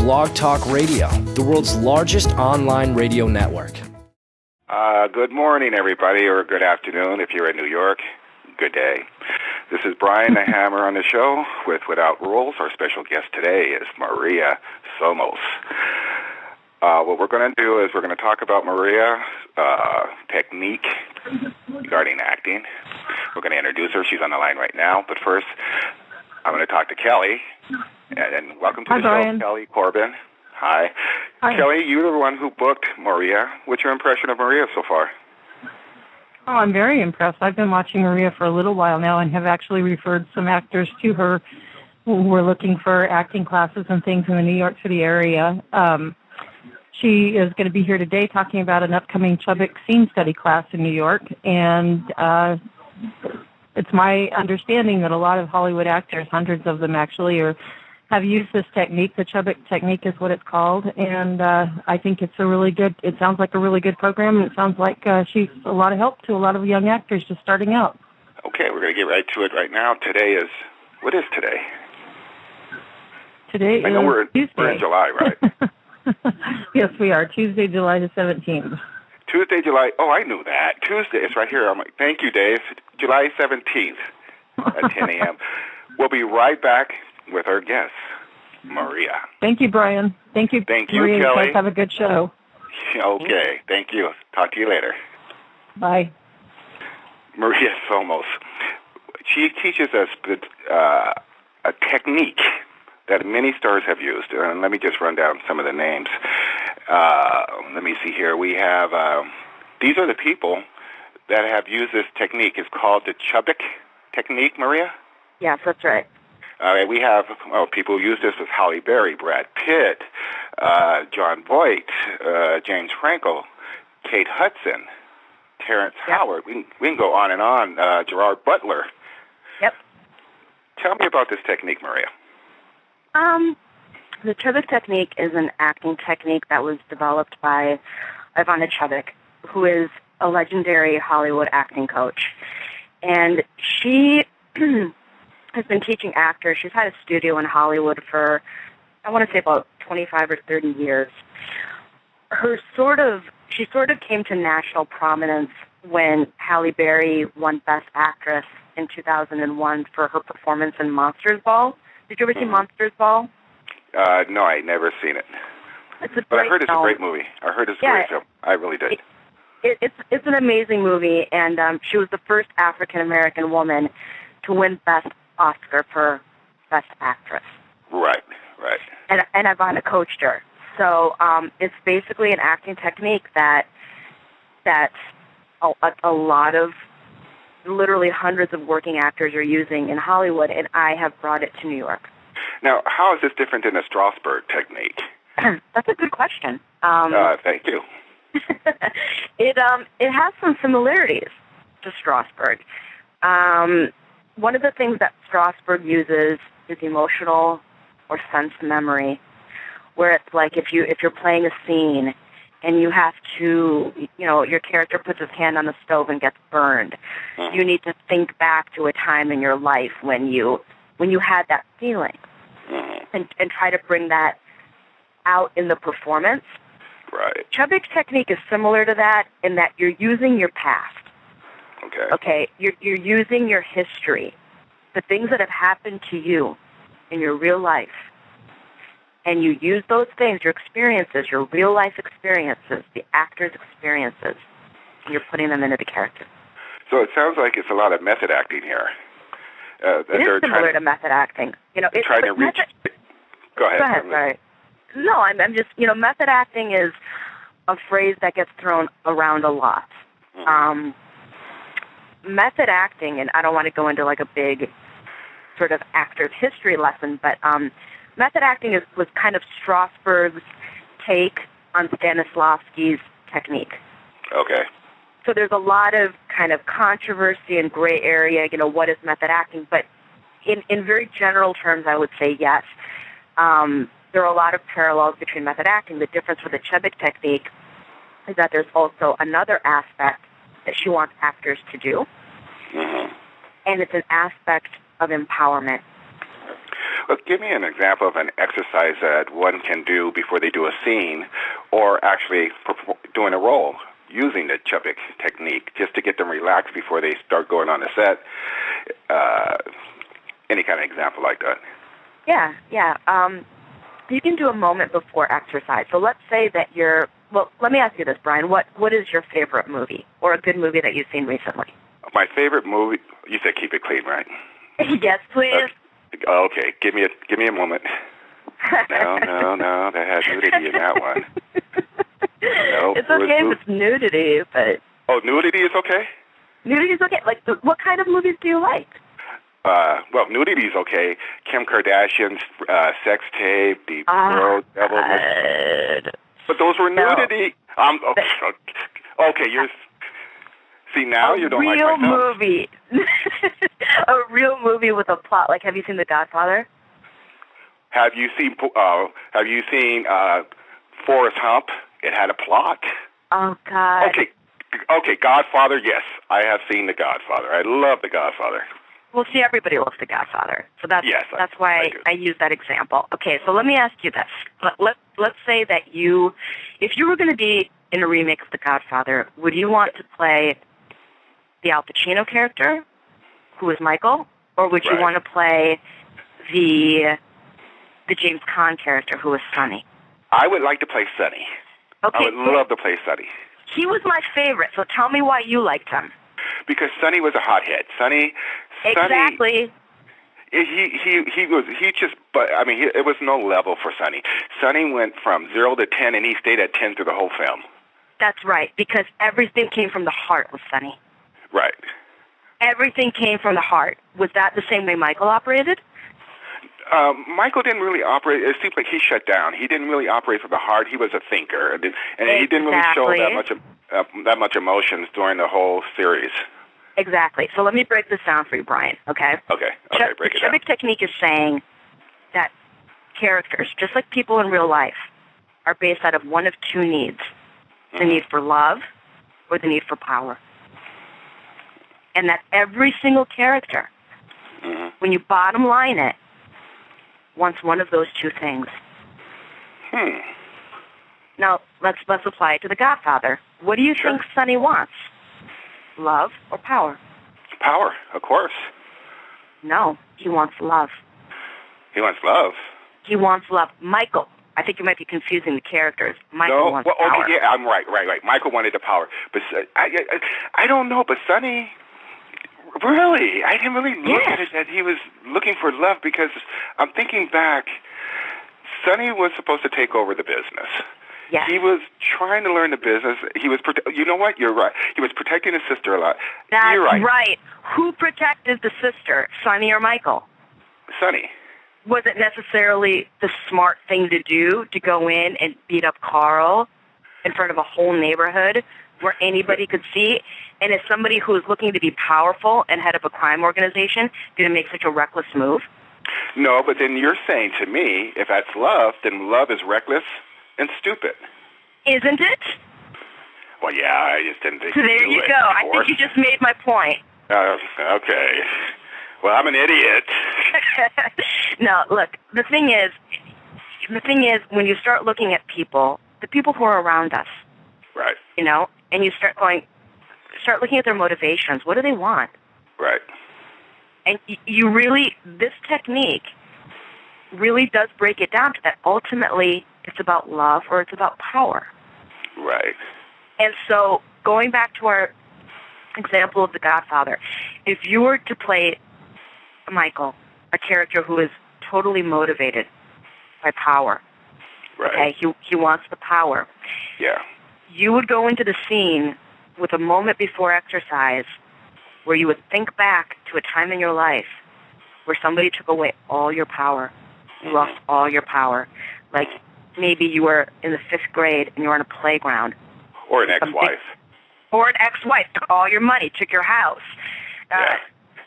Blog Talk Radio, the world's largest online radio network. Good morning, everybody, or good afternoon if you're in New York. Good day. This is Brian the Hammer on the show with Without Rules. Our special guest today is Maria Somos. What we're going to do is we're going to talk about Maria's technique regarding acting. We're going to introduce her. She's on the line right now. But first, I'm going to talk to Kelly. And welcome to the show, Kelly Corbin. Hi. Kelly, you're the one who booked Maria. What's your impression of Maria so far? Oh, I'm very impressed. I've been watching Maria for a little while now and have actually referred some actors to her who were looking for acting classes and things in the New York City area. She is going to be here today talking about an upcoming Chubbuck scene study class in New York, and it's my understanding that a lot of Hollywood actors, hundreds of them actually, have used this technique. The Chubbuck Technique is what it's called, and I think it sounds like a really good program, and it sounds like she's a lot of help to a lot of young actors just starting out. Okay, we're going to get right to it right now. What is today? Today I know is Tuesday. We're in July, right? Yes, we are. Tuesday, July the 17th. Tuesday, July. Oh, I knew that. Tuesday. It's right here. I'm like, thank you, Dave. July 17th at 10 a.m. We'll be right back with our guest, Maria. Thank you, Brian. Thank you, Maria. Kelly. You guys have a good show. Okay. Thank you. Talk to you later. Bye. Maria Somos. She teaches us a technique that many stars have used. And let me just run down some of the names. Let me see here. We have, these are the people that have used this technique. It's called the Chubbuck Technique, Maria? Yes, that's right. We have people who use this with Halle Berry, Brad Pitt, John Voight, James Franco, Kate Hudson, Terrence Howard. We can go on and on. Gerard Butler. Yep. Tell me about this technique, Maria. The Chubbuck Technique is an acting technique that was developed by Ivana Chubbuck, who is a legendary Hollywood acting coach. And she has been teaching actors. She's had a studio in Hollywood for, I want to say, about 25 or 30 years. She sort of came to national prominence when Halle Berry won Best Actress in 2001 for her performance in Monsters Ball. Did you ever see Monsters Ball? No, I never seen it. But I heard it's a great movie. I heard it's a great film. I really did. It's an amazing movie, and she was the first African-American woman to win Best Oscar for Best Actress. Right. And Ivana coached her. So it's basically an acting technique that a lot of, literally hundreds of working actors are using in Hollywood, and I have brought it to New York. Now, how is this different than a Strasberg technique? That's a good question. Thank you. It has some similarities to Strasberg. One of the things that Strasberg uses is emotional or sense memory, where it's like if you're playing a scene and you have to, your character puts his hand on the stove and gets burned. You need to think back to a time in your life when you had that feeling, and try to bring that out in the performance. Right. Chubbuck's technique is similar to that in that you're using your past. Okay. You're using your history, the things that have happened to you in your real life. And you use those things, your experiences, your real-life experiences, the actor's experiences, and you're putting them into the character. So it sounds like it's a lot of method acting here. It is similar to method acting. It's trying to reach... Go ahead. Sorry. No, I'm just, method acting is a phrase that gets thrown around a lot. Method acting, and I don't want to go into like a big sort of actor's history lesson, but method acting was kind of Strasberg's take on Stanislavski's technique. Okay. So there's a lot of kind of controversy and gray area, what is method acting? But in very general terms, I would say yes. There are a lot of parallels between method acting. The difference with the Chubbuck technique is that there's also another aspect that she wants actors to do, and it's an aspect of empowerment. Well, give me an example of an exercise that one can do before they do a scene, or actually doing a role using the Chubbuck technique, just to get them relaxed before they start going on the set. Any kind of example like that? Yeah. You can do a moment before exercise. So let's say that well, let me ask you this, Brian. What is your favorite movie, or a good movie that you've seen recently? My favorite movie, you said keep it clean, right? Yes, please. Okay, give me a moment. No, that has nudity in that one. No, it's okay if it's nudity, but... Oh, nudity is okay? Nudity is okay. Like, what kind of movies do you like? Well, nudity is okay. Kim Kardashian's sex tape, the World Devil. But those were nudity. Okay, you're... See, now you don't like my film. A real movie. A real movie with a plot. Like, have you seen The Godfather? Have you seen Forrest Hump? It had a plot. Oh, God. Okay, Godfather, yes. I have seen The Godfather. I love The Godfather. Well, see, everybody loves The Godfather. So that's why I use that example. Okay, so let me ask you this. Let's say that if you were going to be in a remake of The Godfather, would you want to play the Al Pacino character, who is Michael, or would you want to play the James Caan character, who is Sonny? I would like to play Sonny. Okay, I would love to play Sonny. He was my favorite, so tell me why you liked him. Because Sonny was a hothead. Exactly. It was no level for Sonny. Sonny went from 0 to 10, and he stayed at 10 through the whole film. That's right, because everything came from the heart with Sonny. Right. Everything came from the heart. Was that the same way Michael operated? Michael didn't really operate. It seems like he shut down. He didn't really operate from the heart. He was a thinker, and he didn't really show that much emotions during the whole series. Exactly. So let me break this down for you, Brian. Okay. Okay. Break it down. Chubbuck Technique is saying that characters, just like people in real life, are based out of one of two needs: the need for love or the need for power. And that every single character, when you bottom line it, wants one of those two things. Now, let's apply it to The Godfather. What do you think Sonny wants? Love or power? Power, of course. No, he wants love. He wants love? He wants love. Michael, I think you might be confusing the characters. Michael wants power. Okay, yeah, I'm right. Michael wanted the power. But I don't know, but Sonny... Really? I didn't really look at it that he was looking for love, because I'm thinking back, Sonny was supposed to take over the business. Yes. He was trying to learn the business. He was, you know what? You're right. He was protecting his sister a lot. That's You're right. Who protected the sister, Sonny or Michael? Sonny. Was it necessarily the smart thing to do, to go in and beat up Carl in front of a whole neighborhood where anybody could see? And as somebody who is looking to be powerful and head of a crime organization, did it make such a reckless move? No, but then you're saying to me, if that's love, then love is reckless and stupid. Isn't it? Well, yeah, I just didn't think so there you go. I think you just made my point. Okay. Well, I'm an idiot. No, look, the thing is, when you start looking at people, the people who are around us, right? And you start looking at their motivations. What do they want? Right. And this technique really does break it down to that. Ultimately, it's about love or it's about power. Right. And so, going back to our example of The Godfather, if you were to play Michael, a character who is totally motivated by power, right? Okay, he wants the power. Yeah. You would go into the scene with a moment before exercise where you would think back to a time in your life where somebody took away all your power. You lost all your power. Like maybe you were in the 5th grade and you were on a playground. Or an ex-wife. Or an ex-wife took all your money, took your house. Yeah.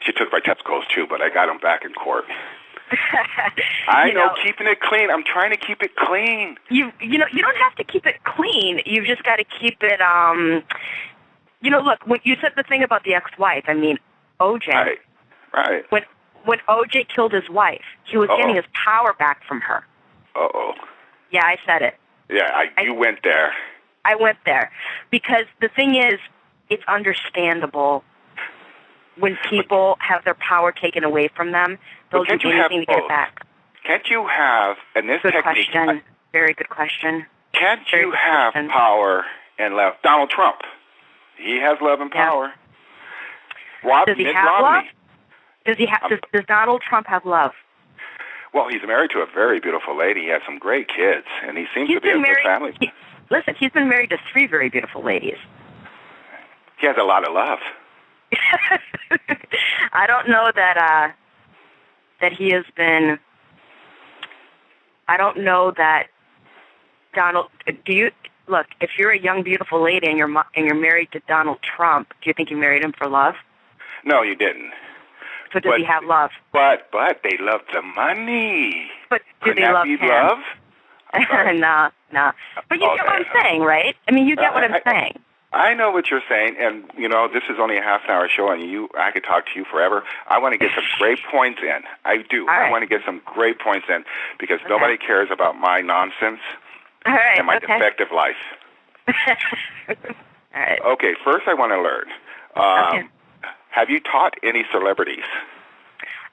She took my testicles too, but I got them back in court. I know, keeping it clean. I'm trying to keep it clean. You don't have to keep it clean. You've just got to keep it, look, when you said the thing about the ex-wife, I mean, OJ. Right. When when O.J. killed his wife, he was getting his power back from her. Uh-oh. Yeah, I said it. Yeah, you went there. I went there. Because the thing is, it's understandable when people have their power taken away from them, they'll do anything to get it back. Can't you have, in this technique... Good question. Very good question. Can't you have power and love? Donald Trump, he has love and power. Yeah. Does he have love? Does Donald Trump have love? Well, he's married to a very beautiful lady. He has some great kids, and he seems to be a good family. Listen, he's been married to 3 very beautiful ladies. He has a lot of love. I don't know that he has been. I don't know that Donald. Do you look? If you're a young, beautiful lady and you're married to Donald Trump, do you think you married him for love? No, you didn't. So does he have love? But they love the money. But do they love him? Love? No. But you get what I'm saying, right? I mean, you get what I'm saying. I know what you're saying, and, this is only a half-an-hour show, and I could talk to you forever. I want to get some great points in. I do. All right. I want to get some great points in, because nobody cares about my nonsense and my defective life. All right. Okay, first I want to learn. Have you taught any celebrities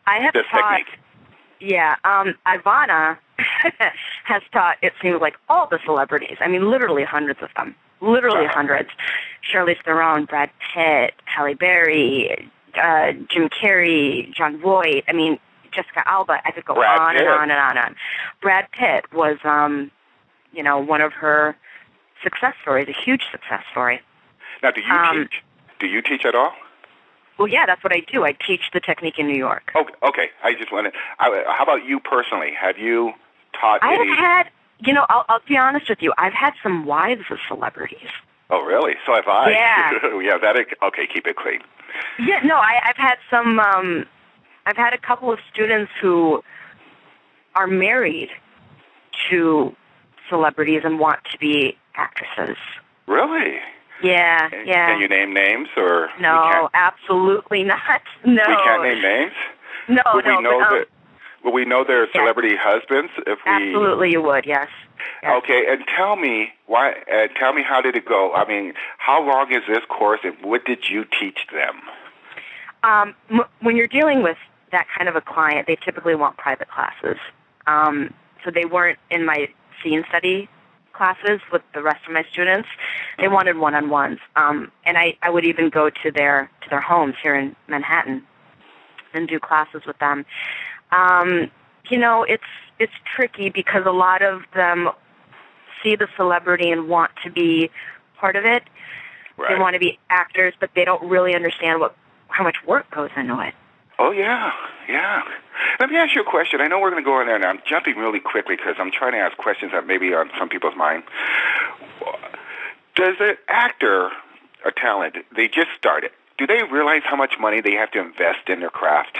I have this taught, technique? Yeah. Ivana has taught, it seems like, all the celebrities. I mean, literally hundreds of them. Literally hundreds. Charlize Theron, Brad Pitt, Halle Berry, Jim Carrey, John Voight. I mean, Jessica Alba. I could go on and on and on and on. Brad Pitt was, one of her success stories, a huge success story. Now, do you teach? Do you teach at all? Well, yeah, that's what I do. I teach the technique in New York. Okay. I just wanted. How about you personally? Have you taught any? I've had. I'll be honest with you. I've had some wives of celebrities. Oh, really? So have I. Yeah. Okay, keep it clean. Yeah, no, I've had some. I've had a couple of students who are married to celebrities and want to be actresses. Really? Yeah. Can you name names or? No, absolutely not. No. We can't name names? No, Will we know their celebrity husbands if we? Absolutely, you would. Yes. Okay, and tell me why. Tell me, how did it go? I mean, how long is this course, and what did you teach them? When you're dealing with that kind of a client, they typically want private classes. So they weren't in my scene study classes with the rest of my students. They wanted one-on-ones, and I would even go to their homes here in Manhattan and do classes with them. It's tricky because a lot of them see the celebrity and want to be part of it. Right. They want to be actors, but they don't really understand how much work goes into it. Oh, yeah. Let me ask you a question. I know we're going to go in there now. I'm jumping really quickly because I'm trying to ask questions that may be on some people's mind. Does an actor or talent, they just started, do they realize how much money they have to invest in their craft?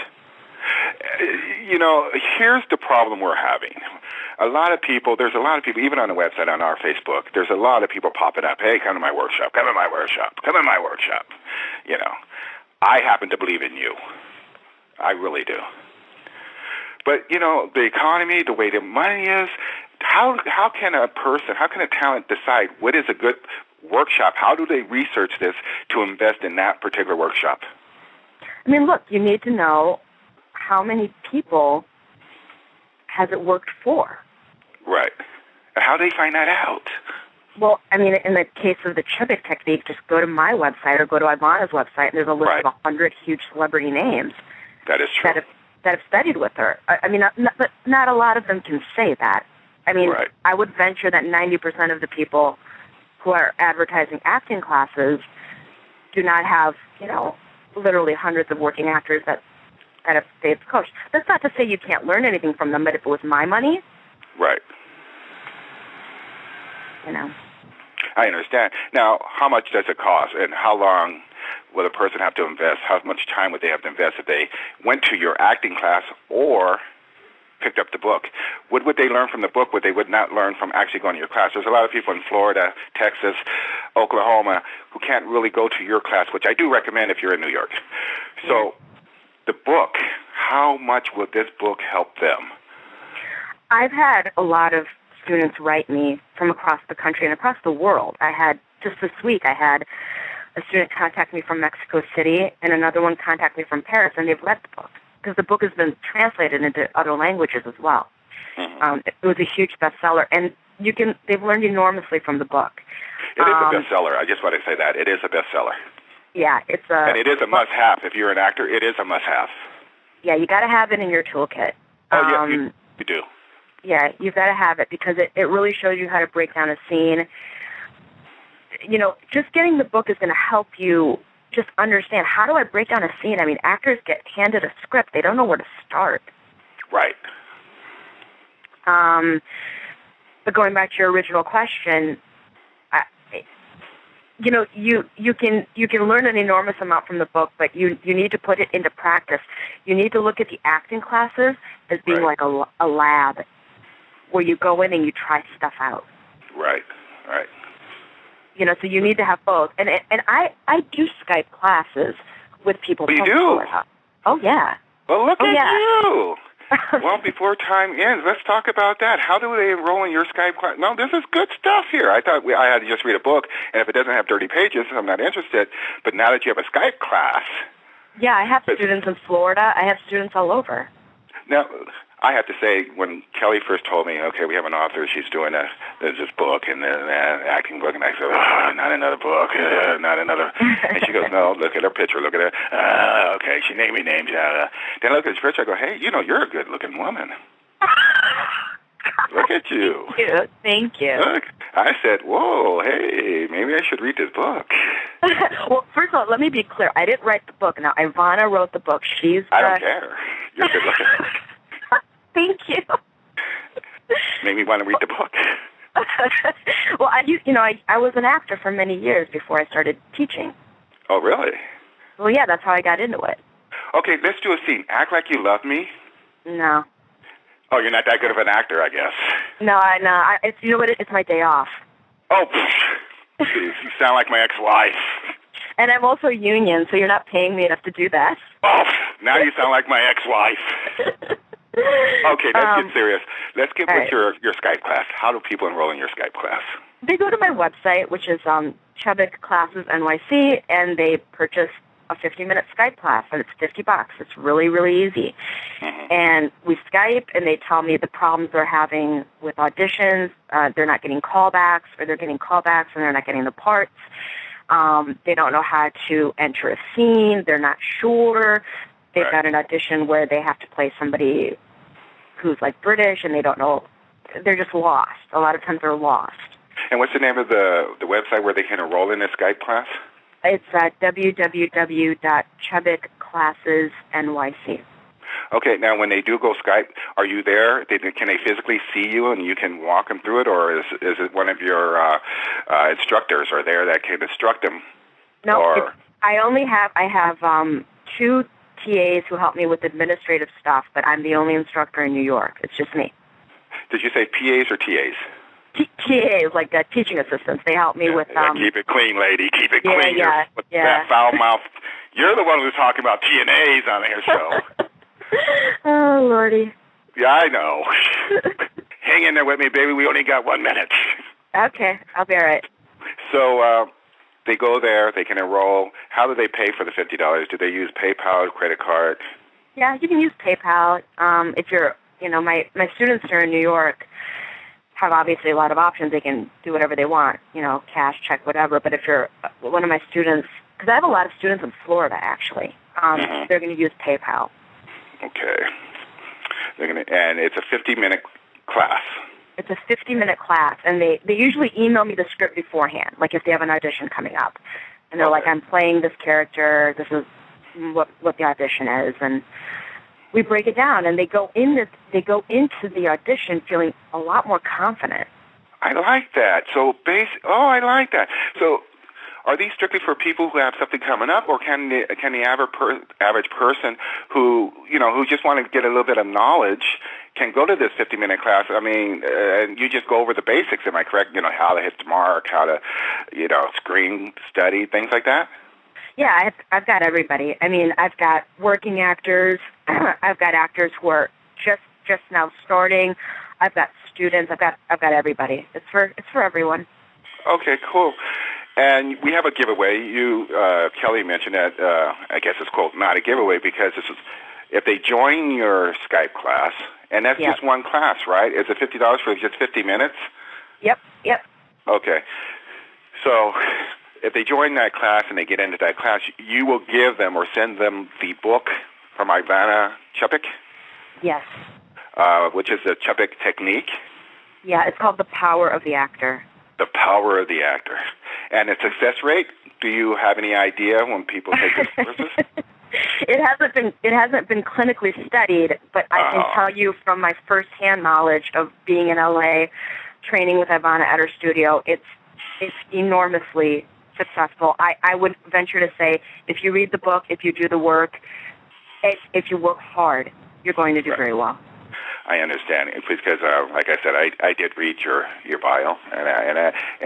Here's the problem we're having. There's a lot of people, even on the website, on our Facebook, there's a lot of people popping up, hey, come to my workshop. I happen to believe in you. I really do. But, the economy, the way the money is, how can a talent decide what is a good workshop? How do they research this to invest in that particular workshop? I mean, look, you need to know how many people has it worked for. Right. How do they find that out? Well, I mean, in the case of the Chubbuck Technique, just go to my website or go to Ivana's website, and there's a list of 100 huge celebrity names. That is true. That have studied with her. I mean, but not a lot of them can say that. I mean, I would venture that 90% of the people who are advertising acting classes do not have, literally hundreds of working actors that they've coached. That's not to say you can't learn anything from them, but if it was my money, right. I understand. Now, how much does it cost, and how long will a person have to invest? How much time would they have to invest if they went to your acting class or picked up the book? What would they learn from the book what they would not learn from actually going to your class? There's a lot of people in Florida, Texas, Oklahoma who can't really go to your class, which I do recommend if you're in New York. So the book, how much will this book help them? I've had a lot of students write me from across the country and across the world. Just this week, I had a student contact me from Mexico City and another one contact me from Paris, and they've read the book because the book has been translated into other languages as well. Mm-hmm. It was a huge bestseller, and they've learned enormously from the book. It is a bestseller. I just want to say that. It is a bestseller. Yeah, and it is a must-have. If you're an actor, it is a must-have. Yeah, you got to have it in your toolkit. Oh, yeah, you do. Yeah, you've got to have it because it really shows you how to break down a scene. You know, just getting the book is going to help you just understand, how do I break down a scene? I mean, actors get handed a script. They don't know where to start. Right. But going back to your original question, you know, you can learn an enormous amount from the book, but you need to put it into practice. You need to look at the acting classes as being like a lab where you go in and you try stuff out. Right. You know, so you need to have both. And I do Skype classes with people. You do? Florida. Oh, yeah. Well, look at you. Well, before time ends, let's talk about that. How do they enroll in your Skype class? No, this is good stuff here. I thought I had to just read a book, and if it doesn't have dirty pages, I'm not interested. But now that you have a Skype class... Yeah, I have students in Florida. I have students all over. Now, I have to say, when Kelly first told me, okay, we have an author, she's doing there's this book and an acting book, and I said, not another book, not another. And she goes, no, look at her picture, look at her. Okay, she named me names. Then I look at this picture, I go, hey, you know, you're a good-looking woman. Look at you. Thank you. Look, I said, whoa, hey, maybe I should read this book. Well, first of all, let me be clear. I didn't write the book. Now, Ivana wrote the book. I don't care. You're good looking. Thank you. Made me want to read the book. Well, I was an actor for many years before I started teaching. Oh, really? Well, yeah, that's how I got into it. Okay, let's do a scene. Act like you love me. No. Oh, you're not that good of an actor, I guess. No, it's, you know what? It's my day off. Oh, you sound like my ex-wife. And I'm also union, so you're not paying me enough to do that. Oh, now you sound like my ex-wife. Okay, let's get serious. Let's get with your Skype class. How do people enroll in your Skype class? They go to my website, which is Chubbuck Classes NYC, and they purchase a 50-minute Skype class, and it's $50. It's really, really easy. Mm-hmm. And we Skype, and they tell me the problems they're having with auditions. They're not getting callbacks, or they're getting callbacks, and they're not getting the parts. They don't know how to enter a scene. They're not sure. They've got an audition where they have to play somebody who's like British, and they don't know. They're just lost. A lot of times they're lost. And what's the name of the website where they can enroll in this Skype class? It's at www.chubbuckclassesnyc. Okay, now when they do go Skype, are you there? Can they physically see you and you can walk them through it, or is it one of your instructors are there that can instruct them? No, I have two TAs who help me with administrative stuff, but I'm the only instructor in New York. It's just me. Did you say PAs or TAs? TAs, like teaching assistants. They help me with... keep it clean, lady. Keep it clean. Yeah. That foul mouth. You're the one who's talking about TNAs on your show. Oh, Lordy. Yeah, I know. Hang in there with me, baby. We only got 1 minute. Okay, I'll be all right. So they go there. They can enroll. How do they pay for the $50? Do they use PayPal, credit card? Yeah, you can use PayPal. If you're, my students are in New York have obviously a lot of options. They can do whatever they want, cash, check, whatever. But if you're one of my students, because I have a lot of students in Florida, actually, they're going to use PayPal. Okay. And it's a 50-minute class. It's a 50-minute class, and they usually email me the script beforehand, like if they have an audition coming up. And they're like, I'm playing this character, this is what the audition is, and we break it down, and they go into the audition feeling a lot more confident. I like that. I like that. So are these strictly for people who have something coming up, or can the average person who just want to get a little bit of knowledge can go to this 50-minute class? I mean, and you just go over the basics, am I correct? How to hit the mark, how to, screen study, things like that? Yeah, I've got everybody. I mean, I've got working actors. I've got actors who are just now starting. I've got students. I've got everybody. It's for everyone. Okay, cool. And we have a giveaway. You, Kelly mentioned that. I guess it's quote not a giveaway because this is if they join your Skype class, and that's just one class, right? Is it $50 for just 50 minutes? Yep. Okay. So if they join that class and they get into that class, you will give them or send them the book from Chubbuck? Yes. Which is the Chubbuck Technique? Yeah, it's called The Power of the Actor. The Power of the Actor. And the success rate, do you have any idea when people take these courses? It hasn't been clinically studied, but I can tell you from my firsthand knowledge of being in LA, training with Ivana at her studio, it's enormously successful. I would venture to say if you read the book, if you do the work, if you work hard, you're going to do very well. I understand because, like I said, I did read your bio, and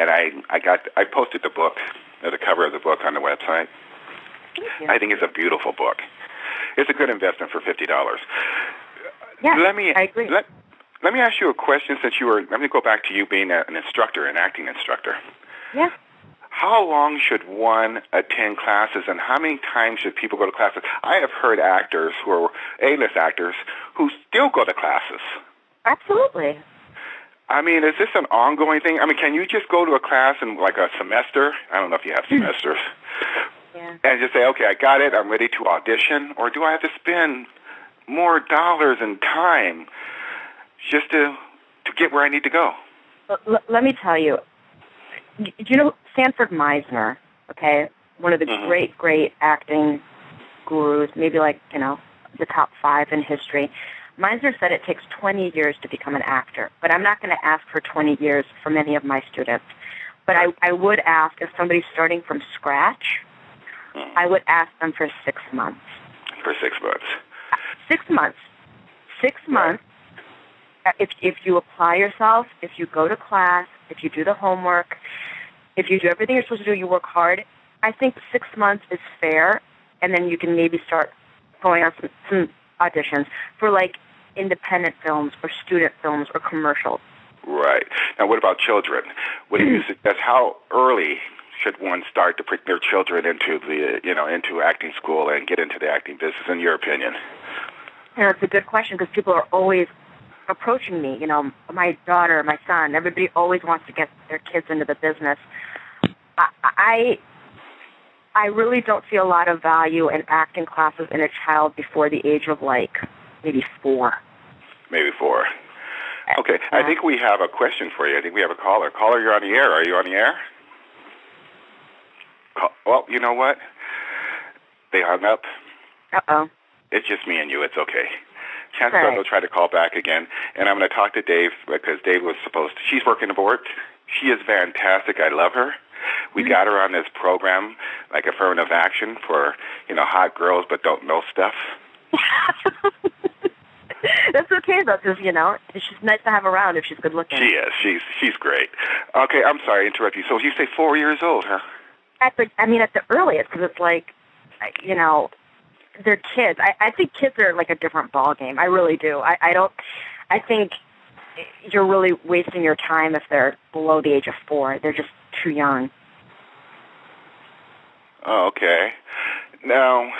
I posted the book, the cover of the book on the website. Thank you. I think it's a beautiful book. It's a good investment for $50. Yeah, I agree. Let me ask you a question since let me go back to you being an instructor, an acting instructor. Yeah. How long should one attend classes, and how many times should people go to classes? I have heard actors who are A-list actors who still go to classes. Absolutely. I mean, is this an ongoing thing? I mean, can you just go to a class in like a semester? I don't know if you have semesters. Yeah. And just say, okay, I got it, I'm ready to audition, or do I have to spend more dollars and time just to get where I need to go? Let me tell you. You know Sanford Meisner, okay? One of the great acting gurus, maybe the top 5 in history. Meisner said it takes 20 years to become an actor, but I'm not going to ask for 20 years for many of my students. But I would ask if somebody's starting from scratch, I would ask them for 6 months. For 6 months. 6 months. 6 months. If you apply yourself, if you go to class, if you do the homework, if you do everything you're supposed to do, you work hard, I think 6 months is fair, and then you can maybe start going on some auditions for independent films or student films or commercials. Right. Now, what about children? What do you suggest? How early should one start to put their children into into acting school and get into the acting business, in your opinion? It's a good question because people are always approaching me. My daughter, my son, everybody always wants to get their kids into the business. I really don't see a lot of value in acting classes in a child before the age of maybe 4. Maybe 4. Okay, I think we have a question for you. I think we have a caller. Caller, you're on the air. Are you on the air? Well, you know what? They hung up. Uh-oh. It's just me and you. It's okay. Chances are they'll try to call back again. And I'm going to talk to Dave because Dave was supposed to. She's working aboard. She is fantastic. I love her. We got her on this program, like affirmative action for, hot girls but don't know stuff. That's okay, though, because, she's nice to have around if she's good looking. She is. She's great. Okay, I'm sorry to interrupt you. So you say 4 years old, huh? At the earliest, because it's they're kids. I think kids are a different ball game. I really do. I think you're really wasting your time if they're below the age of 4. They're just too young. Oh, okay. Now,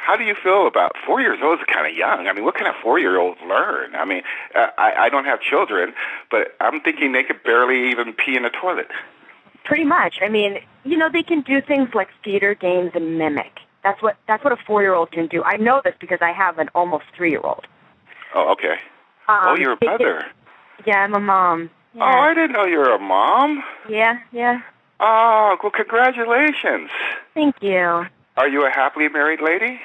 how do you feel about 4 years old? Is kind of young. I mean, what can a 4-year-old learn? I mean, I don't have children, but I'm thinking they could barely even pee in the toilet. Pretty much. I mean, they can do things like theater games and mimic. That's what a 4-year-old can do. I know this because I have an almost 3-year-old. Oh, okay. You're a mother. Yeah, I'm a mom. Yeah. Oh, I didn't know you were a mom. Yeah. Oh, well, congratulations. Thank you. Are you a happily married lady?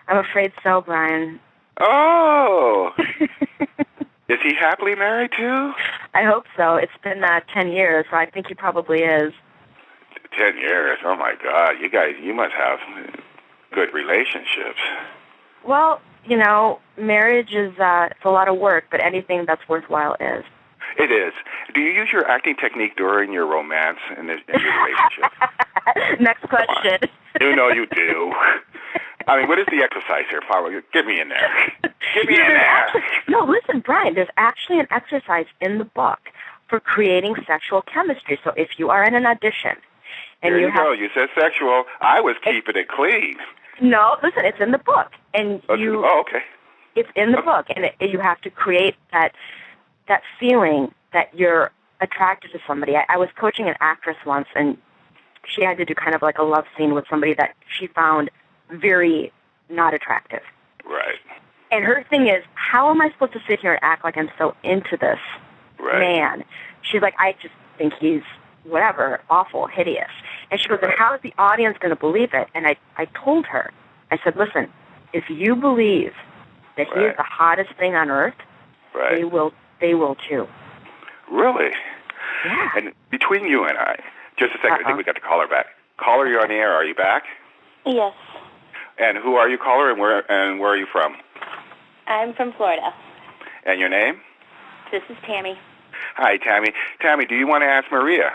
I'm afraid so, Brian. Oh. Is he happily married, too? I hope so. It's been 10 years, so I think he probably is. 10 years? Oh, my God. You must have good relationships. Well, marriage is it's a lot of work, but anything that's worthwhile is. It is. Do you use your acting technique during your romance in your relationship? Next question. You know you do. I mean, what is the exercise here? Follow. Get me in there. Get me in there. No, listen, Brian, there's actually an exercise in the book for creating sexual chemistry. So if you are in an audition and there you go. You said sexual. I was keeping it clean. No, listen, it's in the book. And okay. It's in the book. And you have to create that feeling that you're attracted to somebody. I was coaching an actress once, and she had to do kind of like a love scene with somebody that she found very not attractive. Right. And her thing is, how am I supposed to sit here and act like I'm so into this man? She's like, I just think he's whatever, awful, hideous. And she goes, and how is the audience going to believe it? And I told her, I said, listen, if you believe that he is the hottest thing on earth, they will too. Really? Yeah. And between you and I, just a second, I think we got the caller back. Caller, you're on the air. Are you back? Yes. And who are you, caller, and where are you from? I'm from Florida. And your name? This is Tammy. Hi, Tammy. Tammy, do you want to ask Maria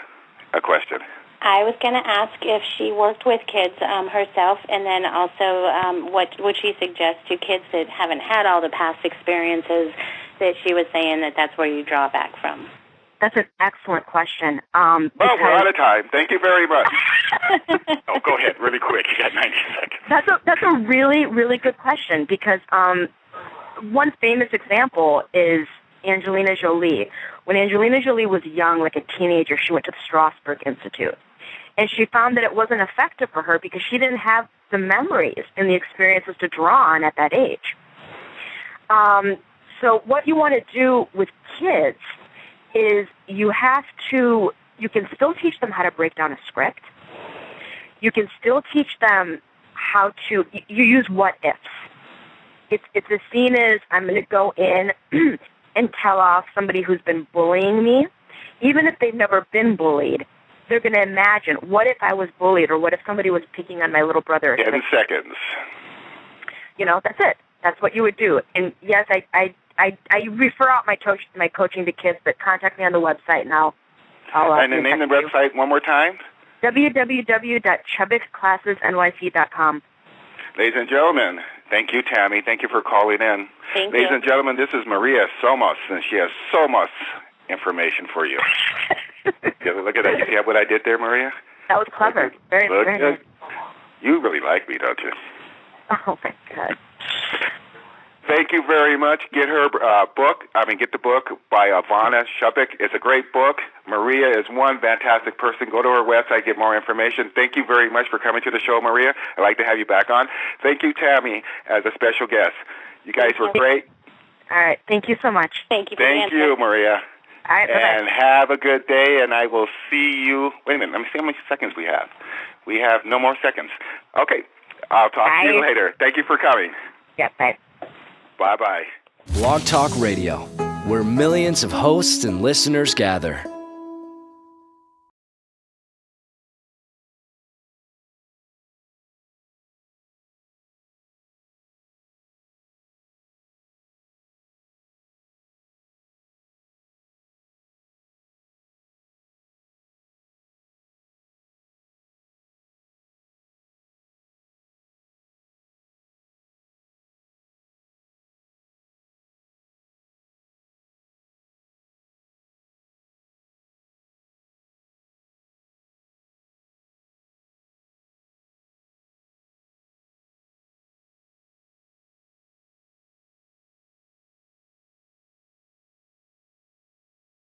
a question? I was going to ask if she worked with kids herself, and then also what would she suggest to kids that haven't had all the past experiences that she was saying that's where you draw back from. That's an excellent question. Well, we're out of time. Thank you very much. Go ahead, really quick. You got 90 seconds. That's a really, really good question because one famous example is Angelina Jolie. When Angelina Jolie was young, like a teenager, she went to the Strasberg Institute. And she found that it wasn't effective for her because she didn't have the memories and the experiences to draw on at that age. So what you want to do with kids is you can still teach them how to break down a script. You can still teach them how to, you use what ifs. It's the scene is, I'm going to go in and tell off somebody who's been bullying me. Even if they've never been bullied, they're going to imagine, what if I was bullied, or what if somebody was picking on my little brother? 10 seconds. That's it. That's what you would do. And yes, I refer out my coaching to kids, but contact me on the website, and I'll and then name the website one more time. www.chubbuckclassesnyc.com. Ladies and gentlemen, thank you, Tammy. Thank you for calling in. Ladies and gentlemen, this is Maria Somos, and she has so much information for you. Look at that. You see what I did there, Maria? That was clever. Very good. You really like me, don't you? Oh, my God. Thank you very much. Get her book. Get the book by Ivana Chubbuck. It's a great book. Maria is one fantastic person. Go to her website, get more information. Thank you very much for coming to the show, Maria. I'd like to have you back on. Thank you, Tammy, as a special guest. You guys were great. All right. Thank you so much. Thank you. Thank you, Maria. All right. And have a good day, and I will see you. Wait a minute. Let me see how many seconds we have. We have no more seconds. Okay. I'll talk to you later. Thank you for coming. Yeah, bye. Bye-bye. Blog Talk Radio, where millions of hosts and listeners gather.